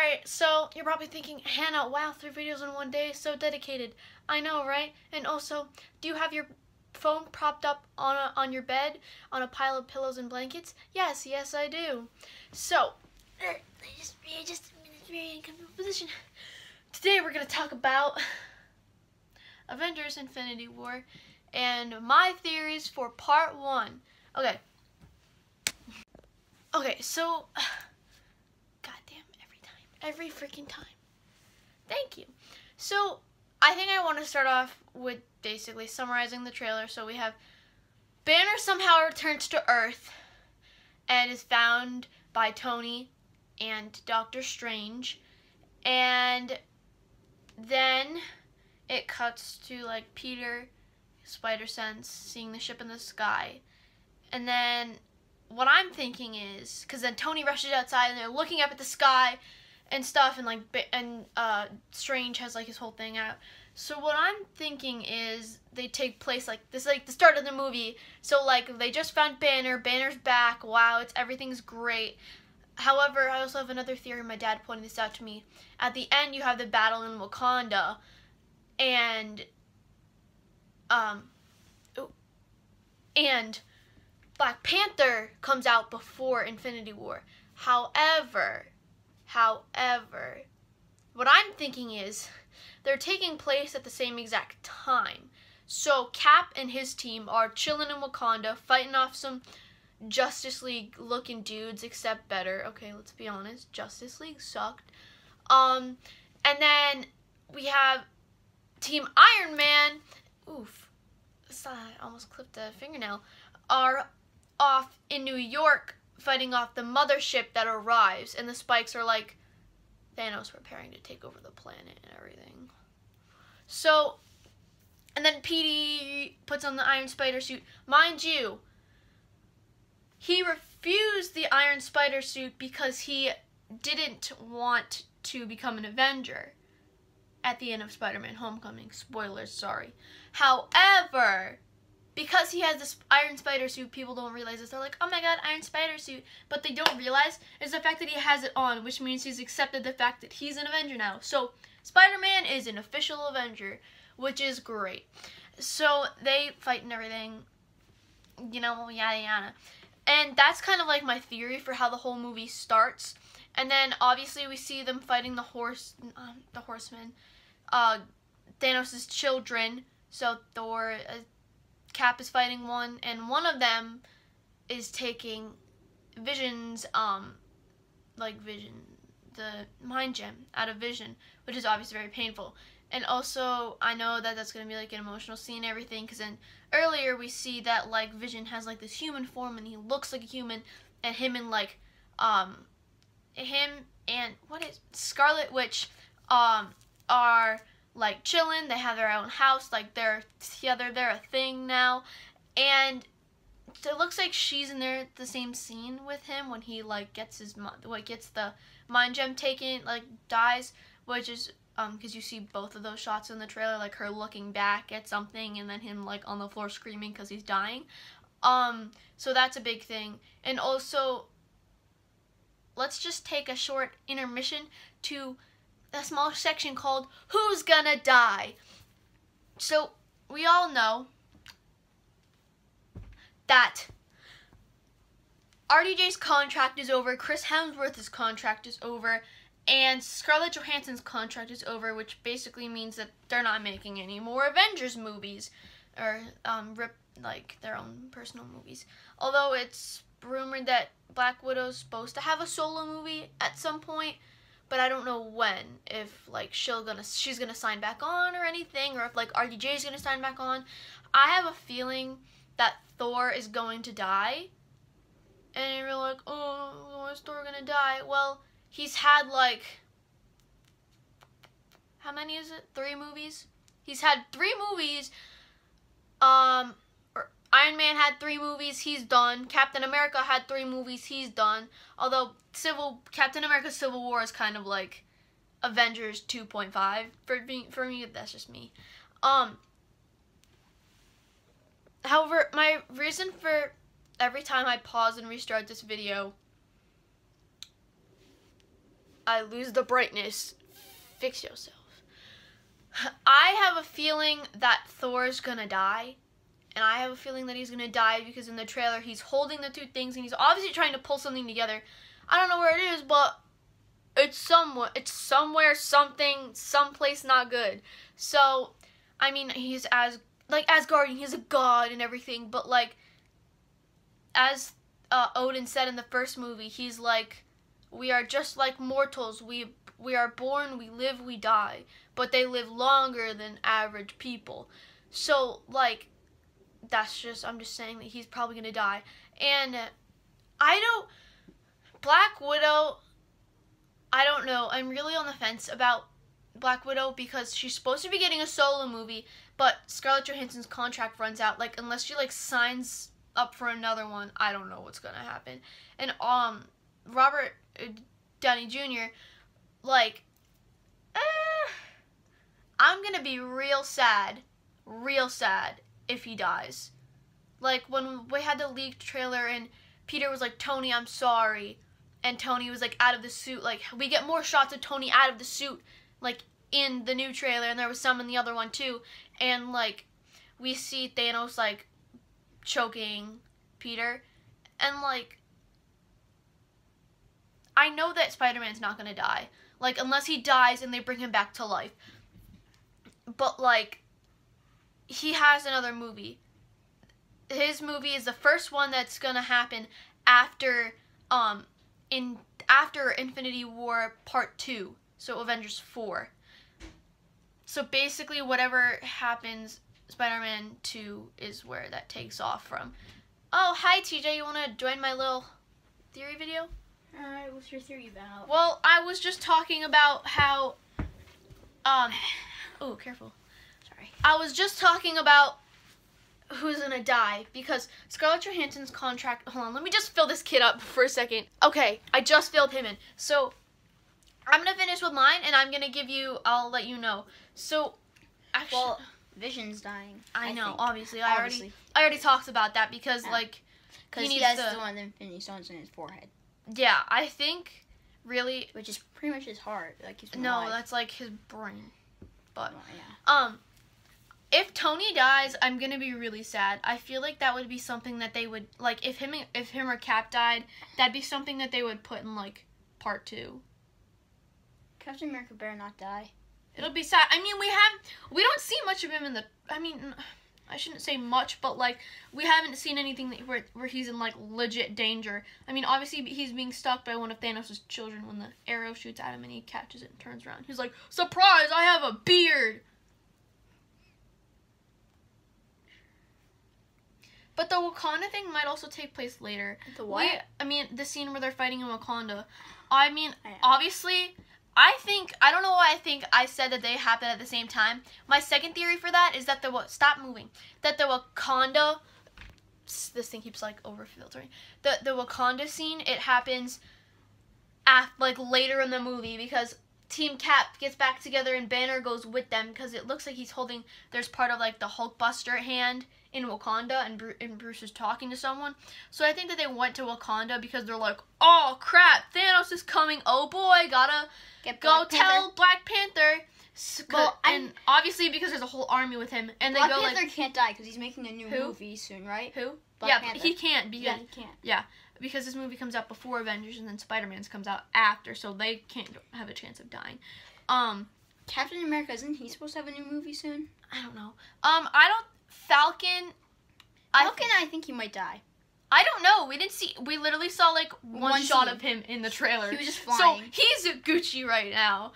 Alright, so you're probably thinking, Hannah, wow, 3 videos in one day, so dedicated. I know, right? And also, do you have your phone propped up on your bed on a pile of pillows and blankets? Yes, I do. So, just very uncomfortable position. Today we're going to talk about Avengers Infinity War and my theories for part 1. Okay, so goddamn, every freaking time. Thank you. So, I think I want to start off with basically summarizing the trailer. So we have Banner somehow returns to Earth and is found by Tony and Doctor Strange, and then it cuts to like Peter, Spider-Sense, seeing the ship in the sky, and then what I'm thinking is, because then Tony rushes outside and they're looking up at the sky and stuff, and Strange has like his whole thing out. So what I'm thinking is they take place like this, like the start of the movie. So like they just found Banner, Banner's back, wow, everything's great. However, I also have another theory. My dad pointed this out to me. At the end, you have the battle in Wakanda, and Black Panther comes out before Infinity War. However, what I'm thinking is they're taking place at the same exact time. So Cap and his team are chilling in Wakanda, fighting off some Justice League looking dudes, except better. Okay, let's be honest, Justice League sucked. And then we have Team Iron Man, oof, I almost clipped a fingernail, are off in New York fighting off the mothership that arrives, and the Spikes are like Thanos preparing to take over the planet and everything. So, and then Petey puts on the Iron Spider suit. Mind you, he refused the Iron Spider suit because he didn't want to become an Avenger at the end of Spider-Man Homecoming. Spoilers, sorry. However, because he has this Iron Spider suit, people don't realize this. They're like, oh my god, Iron Spider suit. But they don't realize is the fact that he has it on, which means he's accepted the fact that he's an Avenger now. So, Spider-Man is an official Avenger, which is great. So, they fight and everything, you know, yada yada. And that's kind of like my theory for how the whole movie starts. And then, obviously, we see them fighting the Horsemen, Thanos' children. So, Thor, Cap is fighting one, and one of them is taking Vision's, the mind gem out of Vision, which is obviously very painful. And also, I know that that's going to be like an emotional scene and everything, because then earlier we see that like Vision has like this human form and he looks like a human, and him and Scarlet Witch are like chilling. They have their own house, like they're together, they're a thing now, and it looks like she's in there the same scene with him when he like gets the mind gem taken, like dies, which is because you see both of those shots in the trailer, like her looking back at something and then him like on the floor screaming because he's dying. So that's a big thing. And also, let's just take a short intermission to a small section called Who's Gonna Die? So, we all know that RDJ's contract is over, Chris Hemsworth's contract is over, and Scarlett Johansson's contract is over, which basically means that they're not making any more Avengers movies, or like their own personal movies. Although it's rumored that Black Widow's supposed to have a solo movie at some point, but I don't know when, if like she's gonna sign back on or anything, or if like RDJ's gonna sign back on. I have a feeling that Thor is going to die, and you're like, oh, why is Thor gonna die? Well, he's had like, how many is it? 3 movies? He's had 3 movies. Iron Man had 3 movies, he's done. Captain America had 3 movies, he's done. Although Captain America Civil War is kind of like Avengers 2.5 for me, that's just me. However, my reason for every time I pause and restart this video, I lose the brightness. Fix yourself. I have a feeling that Thor's gonna die. And I have a feeling that he's gonna die because in the trailer he's holding the two things and he's obviously trying to pull something together. I don't know where it is, but it's somewhere, someplace not good. So, I mean, he's Asgardian, he's a god and everything, but like, as Odin said in the first movie, he's like, we are just like mortals. We are born, we live, we die, but they live longer than average people. So, like, I'm just saying that he's probably gonna die. And Black Widow, I don't know. I'm really on the fence about Black Widow because she's supposed to be getting a solo movie, but Scarlett Johansson's contract runs out. Like, unless she like signs up for another one, I don't know what's gonna happen. And Robert Downey Jr., like, I'm gonna be real sad if he dies. Like, when we had the leaked trailer and Peter was like, Tony, I'm sorry. And Tony was like out of the suit. Like, we get more shots of Tony out of the suit, like, in the new trailer, and there was some in the other one too. And like, we see Thanos like choking Peter. And like, I know that Spider-Man's not gonna die. Like, unless he dies and they bring him back to life. But like, he has another movie. His movie is the first one that's gonna happen after Infinity War Part 2, so Avengers 4. So basically whatever happens, Spider-Man 2 is where that takes off from. Oh, hi TJ, you wanna join my little theory video? Alright, what's your theory about? Well, I was just talking about how, oh, careful. Sorry. I was just talking about who's gonna die because Scarlett Johansson's contract, hold on, let me just fill this kid up for a second. Okay, I just filled him in. So, I'm gonna finish with mine and I'm gonna I'll let you know. So, actually, well, Vision's dying. I know, think. obviously. I already talked about that because, like, because he has the one Infinity Stones in his forehead. Yeah, I think, really... Which is pretty much his heart. Like, he's no, alive. that's, like, his brain. But, yeah. If Tony dies, I'm gonna be really sad. I feel like that would be something that they would, like, if him or Cap died, that'd be something that they would put in, like, Part 2. Captain America better not die. It'll be sad. I mean, we don't see much of him in the, I mean, I shouldn't say much, but, like, we haven't seen anything where he's in, like, legit danger. I mean, obviously, he's being stalked by one of Thanos' children when the arrow shoots at him and he catches it and turns around. He's like, surprise, I have a beard! But the Wakanda thing might also take place later. The what? The scene where they're fighting in Wakanda. I mean, obviously... I don't know why I think I said that they happen at the same time. My second theory for that is that stop moving. That the Wakanda, this thing keeps like over-filtering. The Wakanda scene, it happens like later in the movie because Team Cap gets back together and Banner goes with them because it looks like there's part of like the Hulkbuster hand in Wakanda and Bruce is talking to someone. So I think that they went to Wakanda because they're like, oh crap, Thanos is coming. Oh boy, gotta go tell Black Panther. Well, and obviously because there's a whole army with him. And Black they go Panther can't die because he's making a new movie soon, right? Who? Black Panther. He can't. Because, yeah, he can't. Yeah, because this movie comes out before Avengers and then Spider-Man's comes out after, so they can't have a chance of dying. Captain America, isn't he supposed to have a new movie soon? I don't know. Falcon, I think he might die. I don't know. We literally saw like one shot scene of him in the trailer. He was just flying. So he's Gucci right now.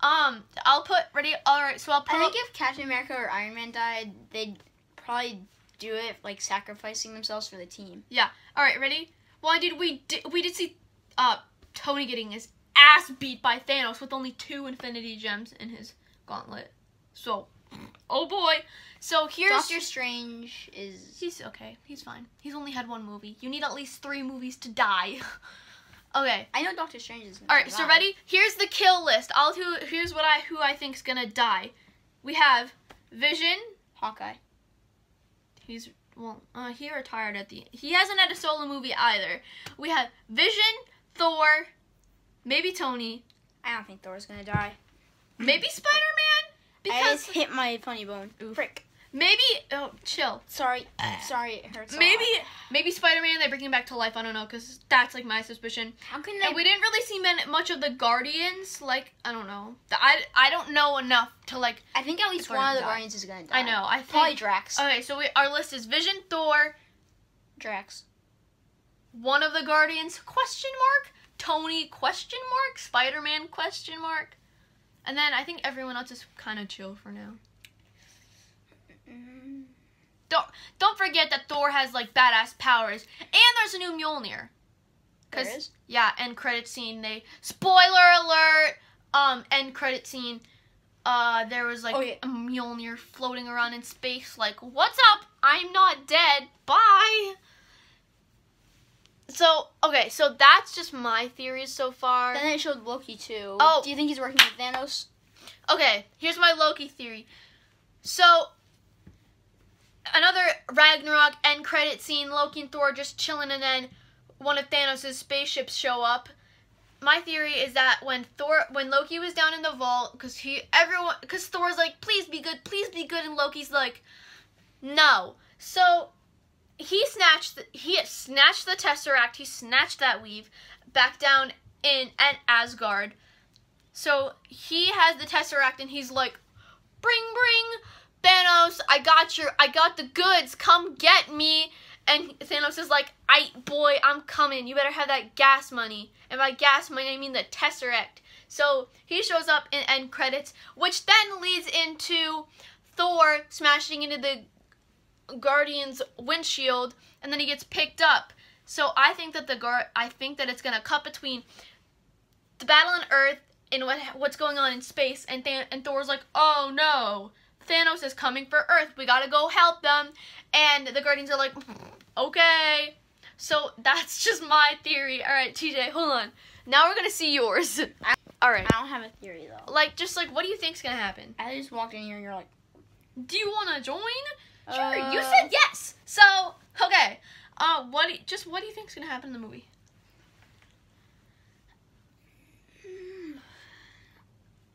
I'll put, ready? Alright, so I'll put. I think if Captain America or Iron Man died, they'd probably do it like sacrificing themselves for the team. Yeah. Alright, ready? Well, we did see Tony getting his ass beat by Thanos with only 2 Infinity Gems in his gauntlet. So, oh boy. So here's... Doctor Strange is... He's okay. He's fine. He's only had 1 movie. You need at least 3 movies to die. Okay. I know Doctor Strange is gonna Alright, so ready? Here's the kill list. Here's who I think's gonna die. We have Vision. Hawkeye. He retired he hasn't had a solo movie either. We have Vision, Thor, maybe Tony. I don't think Thor's gonna die. Maybe Spider-Man? I Because just hit my funny bone. Oof. Frick. maybe chill. Sorry, it hurts. Maybe Spider-Man, they bring him back to life. I don't know, because that's like my suspicion. How can And we didn't really see much of the Guardians. Like, I don't know. I don't know enough to like. I think at least Thor one of the die. Guardians is gonna die. I know. I think Probably Drax. Okay, so our list is Vision, Thor, Drax. one of the Guardians ? Tony ? Spider-Man ? And then I think everyone else is kind of chill for now. Mm. Don't forget that Thor has like badass powers, and there's a new Mjolnir. There is? Yeah, end credit scene. Spoiler alert. End credit scene. There was like a Mjolnir floating around in space. Like, what's up? I'm not dead. Bye. So that's just my theories so far. Then they showed Loki too. Oh. Do you think he's working with Thanos? Okay, here's my Loki theory. So, another Ragnarok end credit scene, Loki and Thor just chilling, and then one of Thanos' spaceships show up. My theory is that when Loki was down in the vault, because Thor's like, please be good, and Loki's like, no. So, he snatched the Tesseract, he snatched that weave back down at Asgard. So he has the Tesseract and he's like, bring, Thanos, I got the goods, come get me. And Thanos is like, I'm coming, you better have that gas money. And by gas money, I mean the Tesseract. So he shows up in end credits, which then leads into Thor smashing into the Guardian's windshield, and then he gets picked up. So I think that it's gonna cut between the battle on Earth and what's going on in space, and Thor's like, oh no, Thanos is coming for Earth. We gotta go help them. And the Guardians are like, okay. So that's just my theory. All right, TJ, hold on. Now we're gonna see yours. All right. I don't have a theory though. Like, what do you think's gonna happen? I just walked in here and you're like, do you wanna join? Sure, you said yes. So, okay. What do you think's gonna happen in the movie?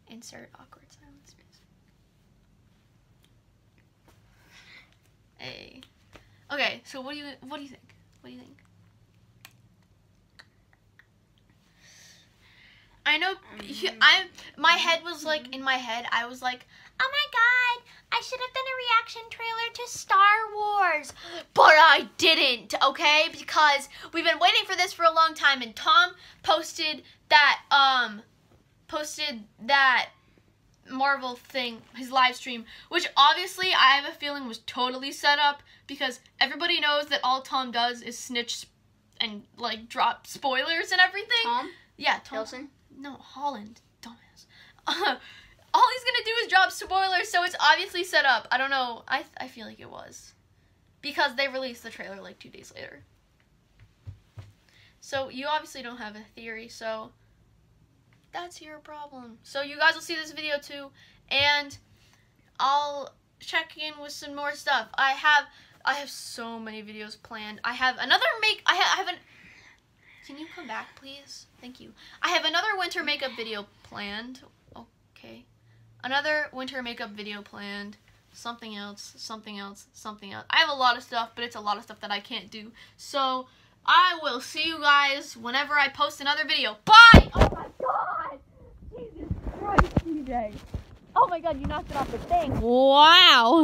Insert awkward silence, please. Hey. Okay, so what do you think? What do you think? I know my head was like, in my head I was like, oh my god, I should have done a reaction trailer to Star Wars. But I didn't, okay? Because we've been waiting for this for a long time, and Tom posted that Marvel thing, his live stream, which obviously I have a feeling was totally set up, because everybody knows that all Tom does is snitch and like drop spoilers and everything. Tom? Yeah, Tom. Wilson? No, Holland, dumbass. All he's gonna do is drop spoilers, so it's obviously set up. I don't know. I feel like it was, because they released the trailer like 2 days later. So you obviously don't have a theory, so that's your problem. So you guys will see this video too, and I'll check in with some more stuff. I have so many videos planned. I have another Can you come back, please? Thank you. I have another winter makeup video planned. Okay. Another winter makeup video planned. Something else. I have a lot of stuff, but it's a lot of stuff that I can't do. So, I will see you guys whenever I post another video. Bye! Oh my god! Jesus Christ, TJ. Oh my god, you knocked it off the thing. Wow.